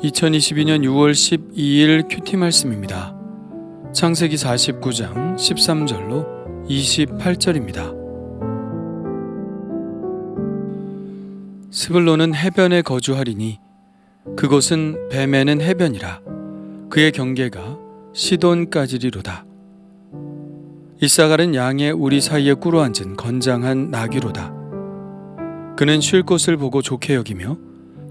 (2022년 6월 12일) 큐티 말씀입니다. 창세기 49장 13절로 28절입니다. 스불론은 해변에 거주하리니 그곳은 뱀에는 해변이라. 그의 경계가 시돈까지리로다. 이사갈은 양의 우리 사이에 꿇어앉은 건장한 나귀로다. 그는 쉴 곳을 보고 좋게 여기며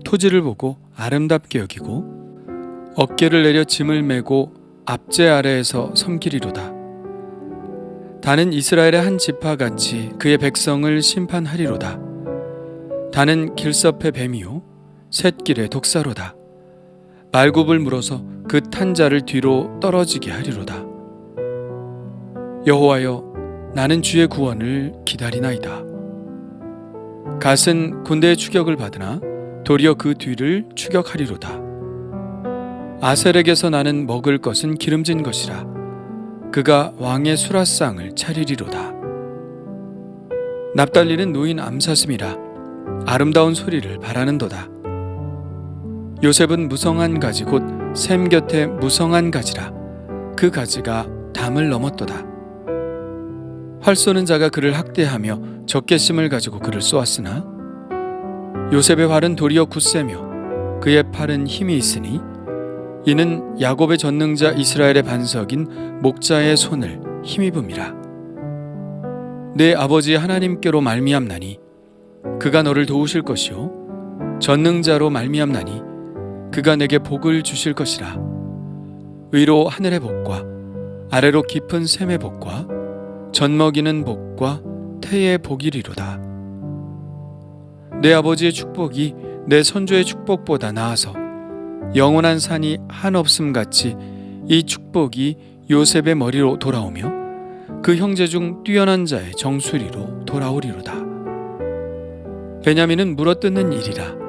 토지를 보고 아름답게 여기고 어깨를 내려 짐을 메고 앞제 아래에서 섬기리로다. 다는 이스라엘의 한 지파같이 그의 백성을 심판하리로다. 다는 길섭의 뱀이요 샛길의 독사로다. 말굽을 물어서 그 탄 자를 뒤로 떨어지게 하리로다. 여호와여, 나는 주의 구원을 기다리나이다. 갓은 군대의 추격을 받으나 도리어 그 뒤를 추격하리로다. 아셀에게서 나는 먹을 것은 기름진 것이라. 그가 왕의 수라상을 차리리로다. 납달리는 노인 암사슴이라. 아름다운 소리를 바라는도다. 요셉은 무성한 가지 곧 샘 곁에 무성한 가지라. 그 가지가 담을 넘었도다. 활 쏘는 자가 그를 학대하며 적개심을 가지고 그를 쏘았으나 요셉의 활은 도리어 굳세며 그의 팔은 힘이 있으니 이는 야곱의 전능자 이스라엘의 반석인 목자의 손을 힘입음이라. 내 아버지 하나님께로 말미암나니 그가 너를 도우실 것이요 전능자로 말미암나니 그가 내게 복을 주실 것이라. 위로 하늘의 복과 아래로 깊은 샘의 복과 젖먹이는 복과 태의 복이리로다. 내 아버지의 축복이 내 선조의 축복보다 나아서 영원한 산이 한없음 같이 이 축복이 요셉의 머리로 돌아오며 그 형제 중 뛰어난 자의 정수리로 돌아오리로다. 베냐민은 물어뜯는 일이라.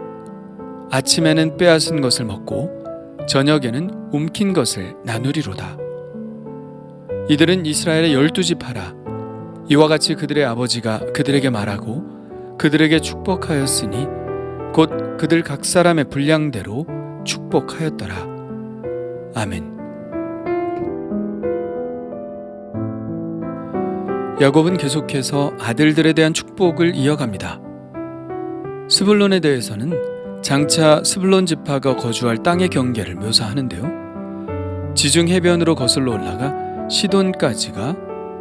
아침에는 빼앗은 것을 먹고 저녁에는 움킨 것을 나누리로다. 이들은 이스라엘의 12지파라. 이와 같이 그들의 아버지가 그들에게 말하고 그들에게 축복하였으니 곧 그들 각 사람의 분량대로 축복하였더라. 아멘. 야곱은 계속해서 아들들에 대한 축복을 이어갑니다. 스불론에 대해서는 장차 스불론 지파가 거주할 땅의 경계를 묘사하는데요. 지중 해변으로 거슬러 올라가 시돈까지가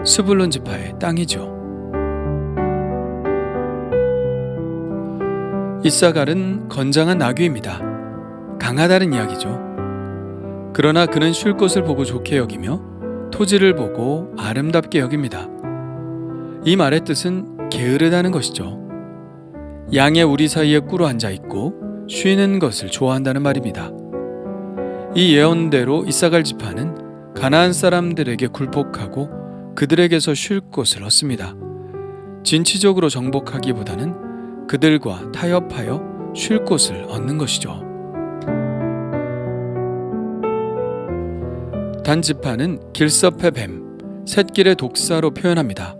스불론 지파의 땅이죠. 이사갈은 건장한 나귀입니다. 강하다는 이야기죠. 그러나 그는 쉴 곳을 보고 좋게 여기며 토지를 보고 아름답게 여깁니다. 이 말의 뜻은 게으르다는 것이죠. 양의 우리 사이에 꿇어 앉아 있고 쉬는 것을 좋아한다는 말입니다. 이 예언대로 이사갈 지파는 가나안 사람들에게 굴복하고 그들에게서 쉴 곳을 얻습니다. 진취적으로 정복하기보다는 그들과 타협하여 쉴 곳을 얻는 것이죠. 단 지파는 길섭의 뱀, 샛길의 독사로 표현합니다.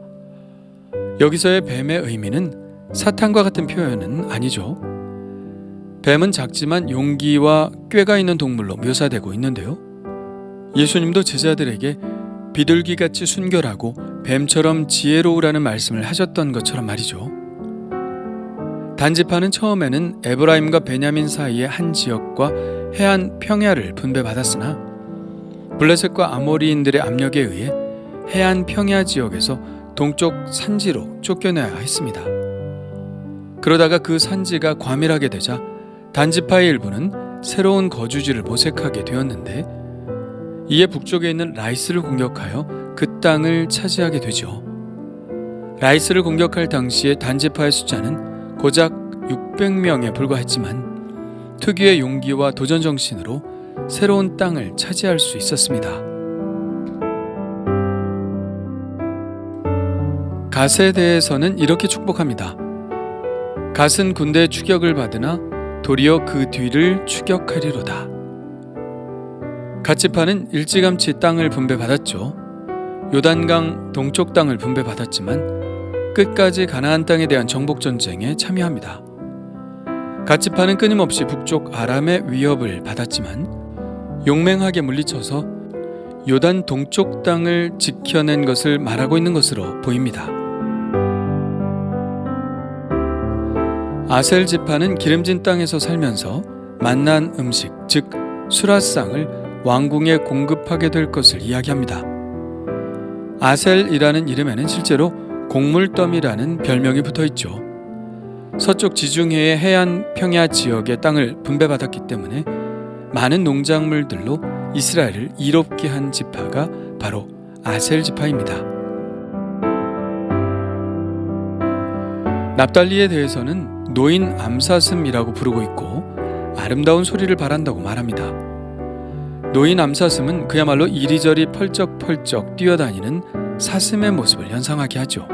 여기서의 뱀의 의미는 사탄과 같은 표현은 아니죠. 뱀은 작지만 용기와 꾀가 있는 동물로 묘사되고 있는데요. 예수님도 제자들에게 비둘기같이 순결하고 뱀처럼 지혜로우라는 말씀을 하셨던 것처럼 말이죠. 단지파는 처음에는 에브라임과 베냐민 사이의 한 지역과 해안 평야를 분배받았으나 블레셋과 아모리인들의 압력에 의해 해안 평야 지역에서 동쪽 산지로 쫓겨나야 했습니다. 그러다가 그 산지가 과밀하게 되자 단지파의 일부는 새로운 거주지를 모색하게 되었는데 이에 북쪽에 있는 라이스를 공격하여 그 땅을 차지하게 되죠. 라이스를 공격할 당시에 단지파의 숫자는 고작 600명에 불과했지만 특유의 용기와 도전 정신으로 새로운 땅을 차지할 수 있었습니다. 갓에 대해서는 이렇게 축복합니다. 갓은 군대의 추격을 받으나 도리어 그 뒤를 추격하리로다. 갓 지파는 일찌감치 땅을 분배받았죠. 요단강 동쪽 땅을 분배받았지만 끝까지 가나안 땅에 대한 정복 전쟁에 참여합니다. 갓 지파는 끊임없이 북쪽 아람의 위협을 받았지만 용맹하게 물리쳐서 요단 동쪽 땅을 지켜낸 것을 말하고 있는 것으로 보입니다. 아셀 지파는 기름진 땅에서 살면서 맛난 음식, 즉 수라상을 왕궁에 공급하게 될 것을 이야기합니다. 아셀이라는 이름에는 실제로 곡물더미라는 별명이 붙어있죠. 서쪽 지중해의 해안 평야 지역의 땅을 분배받았기 때문에 많은 농작물들로 이스라엘을 이롭게 한 지파가 바로 아셀 지파입니다. 납달리에 대해서는 노인 암사슴이라고 부르고 있고 아름다운 소리를 바란다고 말합니다. 노인 암사슴은 그야말로 이리저리 펄쩍펄쩍 뛰어다니는 사슴의 모습을 연상하게 하죠.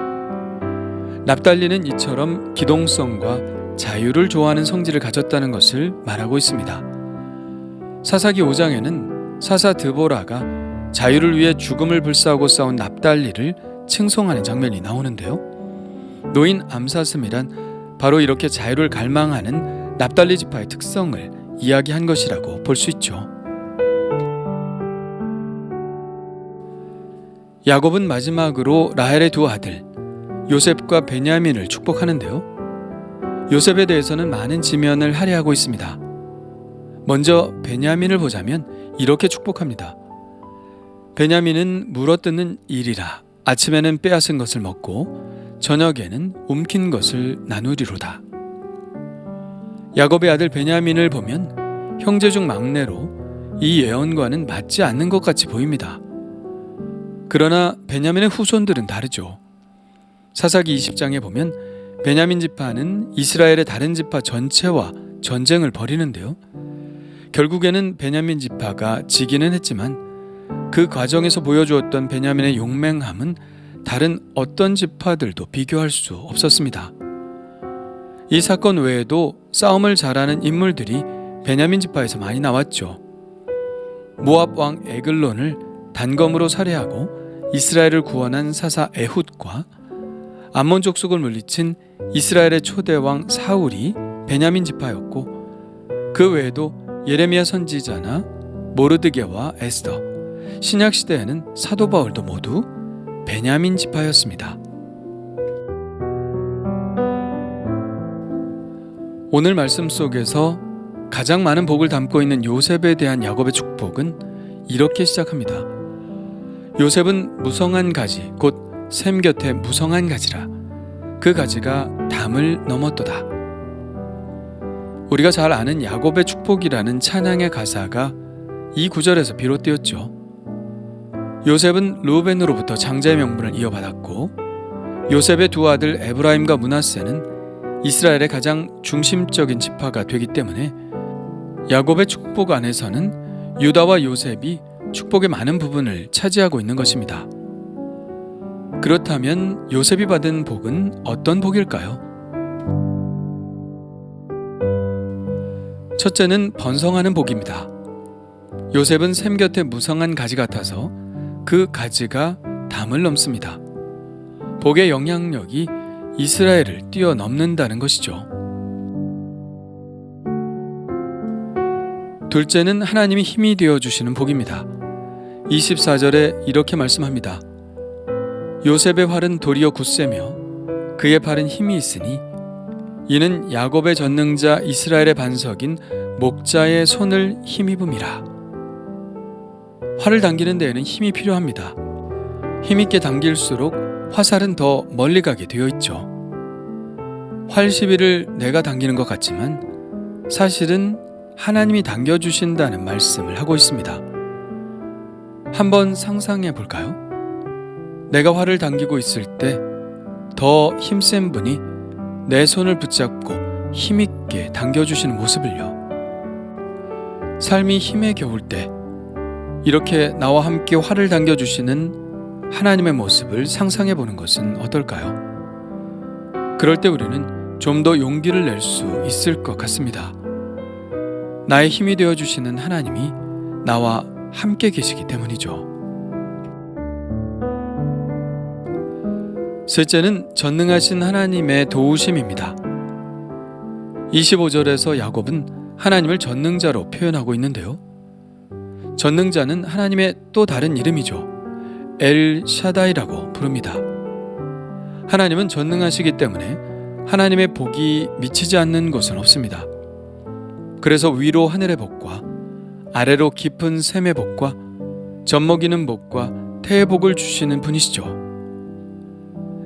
납달리는 이처럼 기동성과 자유를 좋아하는 성질을 가졌다는 것을 말하고 있습니다. 사사기 5장에는 사사 드보라가 자유를 위해 죽음을 불사하고 싸운 납달리를 칭송하는 장면이 나오는데요. 노인 암사슴이란 바로 이렇게 자유를 갈망하는 납달리 지파의 특성을 이야기한 것이라고 볼 수 있죠. 야곱은 마지막으로 라헬의 두 아들 요셉과 베냐민을 축복하는데요. 요셉에 대해서는 많은 지면을 할애하고 있습니다. 먼저 베냐민을 보자면 이렇게 축복합니다. 베냐민은 물어뜯는 일이라 아침에는 빼앗은 것을 먹고 저녁에는 움킨 것을 나누리로다. 야곱의 아들 베냐민을 보면 형제 중 막내로 이 예언과는 맞지 않는 것 같이 보입니다. 그러나 베냐민의 후손들은 다르죠. 사사기 20장에 보면 베냐민 지파는 이스라엘의 다른 지파 전체와 전쟁을 벌이는데요. 결국에는 베냐민 지파가 지기는 했지만 그 과정에서 보여주었던 베냐민의 용맹함은 다른 어떤 지파들도 비교할 수 없었습니다. 이 사건 외에도 싸움을 잘하는 인물들이 베냐민 지파에서 많이 나왔죠. 모압 왕 에글론을 단검으로 살해하고 이스라엘을 구원한 사사 에훗과 암몬 족속을 물리친 이스라엘의 초대 왕 사울이 베냐민 지파였고 그 외에도 예레미야 선지자나 모르드게와 에스더, 신약 시대에는 사도 바울도 모두 베냐민 지파였습니다. 오늘 말씀 속에서 가장 많은 복을 담고 있는 요셉에 대한 야곱의 축복은 이렇게 시작합니다. 요셉은 무성한 가지 곧 샘 곁에 무성한 가지라 그 가지가 담을 넘었도다. 우리가 잘 아는 야곱의 축복이라는 찬양의 가사가 이 구절에서 비롯되었죠. 요셉은 르우벤으로부터 장자의 명분을 이어받았고 요셉의 두 아들 에브라임과 므낫세는 이스라엘의 가장 중심적인 지파가 되기 때문에 야곱의 축복 안에서는 유다와 요셉이 축복의 많은 부분을 차지하고 있는 것입니다. 그렇다면 요셉이 받은 복은 어떤 복일까요? 첫째는 번성하는 복입니다. 요셉은 샘 곁에 무성한 가지 같아서 그 가지가 담을 넘습니다. 복의 영향력이 이스라엘을 뛰어넘는다는 것이죠. 둘째는 하나님이 힘이 되어주시는 복입니다. 24절에 이렇게 말씀합니다. 요셉의 활은 도리어 굳세며 그의 팔은 힘이 있으니 이는 야곱의 전능자 이스라엘의 반석인 목자의 손을 힘입음이라. 활을 당기는 데에는 힘이 필요합니다. 힘있게 당길수록 화살은 더 멀리 가게 되어 있죠. 활시비를 내가 당기는 것 같지만 사실은 하나님이 당겨주신다는 말씀을 하고 있습니다. 한번 상상해 볼까요? 내가 활을 당기고 있을 때 더 힘센 분이 내 손을 붙잡고 힘있게 당겨주시는 모습을요. 삶이 힘에 겨울 때 이렇게 나와 함께 활을 당겨주시는 하나님의 모습을 상상해 보는 것은 어떨까요? 그럴 때 우리는 좀 더 용기를 낼 수 있을 것 같습니다. 나의 힘이 되어주시는 하나님이 나와 함께 계시기 때문이죠. 셋째는 전능하신 하나님의 도우심입니다. 25절에서 야곱은 하나님을 전능자로 표현하고 있는데요. 전능자는 하나님의 또 다른 이름이죠. 엘 샤다이라고 부릅니다. 하나님은 전능하시기 때문에 하나님의 복이 미치지 않는 곳은 없습니다. 그래서 위로 하늘의 복과 아래로 깊은 샘의 복과 젖먹이는 복과 태의 복을 주시는 분이시죠.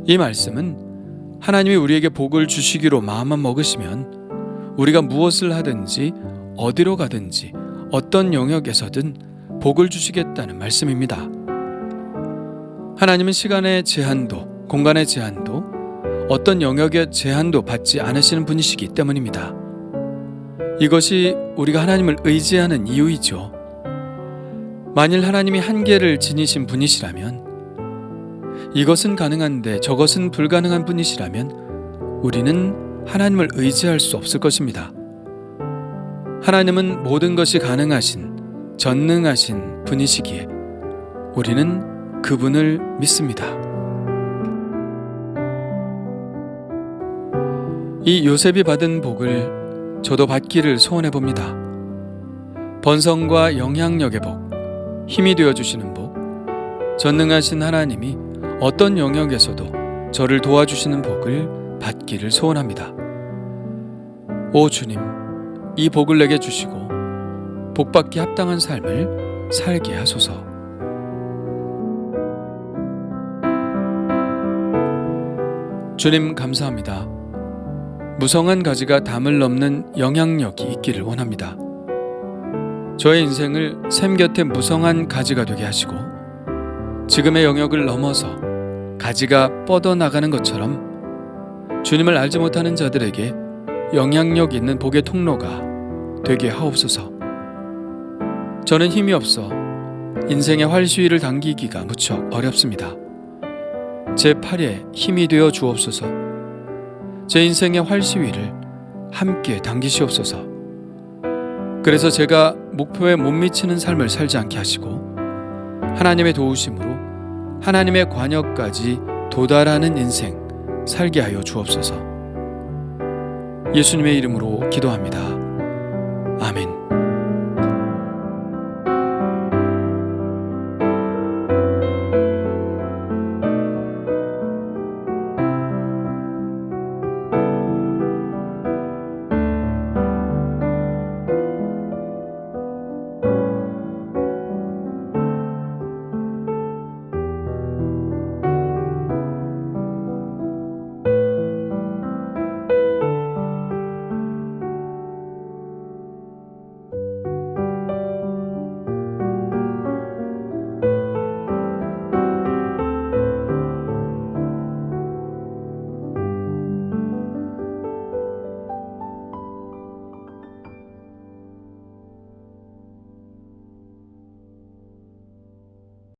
이 말씀은 하나님이 우리에게 복을 주시기로 마음만 먹으시면 우리가 무엇을 하든지 어디로 가든지 어떤 영역에서든 복을 주시겠다는 말씀입니다. 하나님은 시간의 제한도, 공간의 제한도, 어떤 영역의 제한도 받지 않으시는 분이시기 때문입니다. 이것이 우리가 하나님을 의지하는 이유이죠. 만일 하나님이 한계를 지니신 분이시라면, 이것은 가능한데 저것은 불가능한 분이시라면 우리는 하나님을 의지할 수 없을 것입니다. 하나님은 모든 것이 가능하신, 전능하신 분이시기에 우리는 그분을 믿습니다. 이 요셉이 받은 복을 저도 받기를 소원해 봅니다. 번성과 영향력의 복, 힘이 되어주시는 복, 전능하신 하나님이 어떤 영역에서도 저를 도와주시는 복을 받기를 소원합니다. 오 주님, 이 복을 내게 주시고 복받기 합당한 삶을 살게 하소서. 주님 감사합니다. 무성한 가지가 담을 넘는 영향력이 있기를 원합니다. 저의 인생을 샘 곁에 무성한 가지가 되게 하시고 지금의 영역을 넘어서 가지가 뻗어나가는 것처럼 주님을 알지 못하는 자들에게 영향력 있는 복의 통로가 되게 하옵소서. 저는 힘이 없어 인생의 활시위를 당기기가 무척 어렵습니다. 제 팔에 힘이 되어 주옵소서. 제 인생의 활시위를 함께 당기시옵소서. 그래서 제가 목표에 못 미치는 삶을 살지 않게 하시고 하나님의 도우심으로 하나님의 관역까지 도달하는 인생 살게 하여 주옵소서. 예수님의 이름으로 기도합니다. 아멘.